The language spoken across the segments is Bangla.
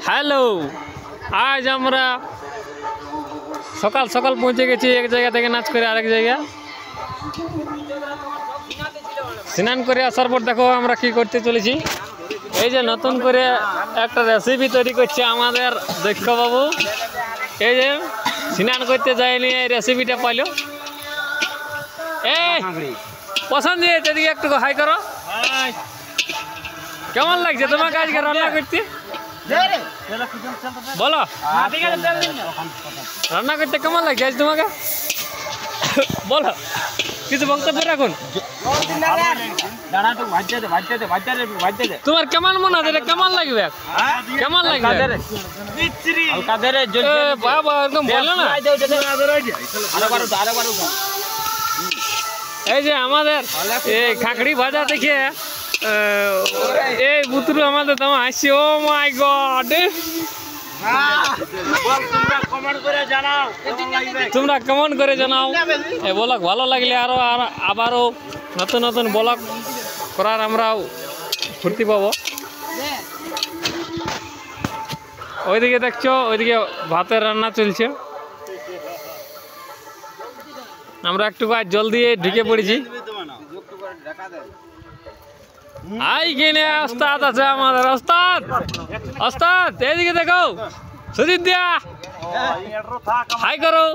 হ্যালো, আজ আমরা সকাল সকাল পৌঁছে গেছি এক জায়গা থেকে নাচ করে আরেক জায়গা। স্নান করে আসার পর দেখো আমরা কি করতে চলেছি। এই যে নতুন করে একটা রেসিপি তৈরি করছে আমাদের দক্ষ বাবু। এই যে স্নান করতে যায়নি, এই রেসিপিটা পাইলো। এই পছন্দ হয়েছে, এদিকে একটু হাই করো। কেমন লাগছে তোমাকে আজকে রান্না করতে? বলো, রান্না করতে কেমন লাগছে আজ তোমাকে? বলো, কিছু বক্তব্য রাখুন। তোমার কেমন মনে হয়, কেমন লাগবে? কেমন লাগবে? বাবা একদম বলো না। এই যে আমাদের এই খাকড়ি ভাজা দেখে এই বুতুরু আমাদের দাম হাসি। ও মাই গড, তোমরা কমেন্ট করে জানাও। এই ব্লগ ভালো লাগলে আবারও নতুন নতুন ব্লগ করার আমরাও ফুর্তি পাবো। ওইদিকে দেখছো, ওইদিকে ভাতের রান্না চলছে। আমরা একটু আজ জলদি ঢুকে পড়েছি। এইখানে ওস্তাদ আছে আমাদের। ওস্তাদ, ওস্তাদ এইদিকে দেখো। সুজিত দিয়া হাই করো।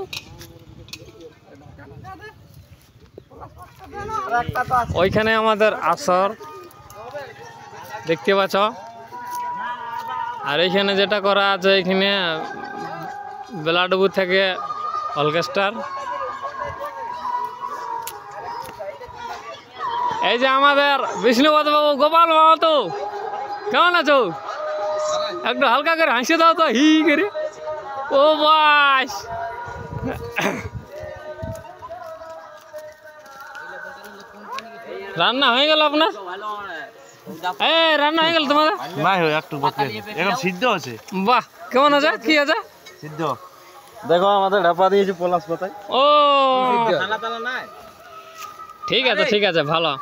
ওইখানে আমাদের আসর দেখতে পাচ্ছ। আর এইখানে যেটা করা আছে, এখানে বেলাডুবু থেকে অর্কেস্ট্রার। এই যে আমাদের বিষ্ণুপদ বাবু, গোপাল বাবু, তো কেমন আছো? একটু হালকা করে হাসি দাও তো, হি করে। ও বাস, রান্না হয়ে গেল আপনার? রান্না হয়ে গেল তোমাদের? একটু এখন সিদ্ধ আছে। বাহ, কেমন আছে? কি আছে? সিদ্ধ দেখো, আমাদের ঢাপা দিয়েছে পলাশ পাতায়। ও ঠিক আছে, ঠিক আছে, ভালো।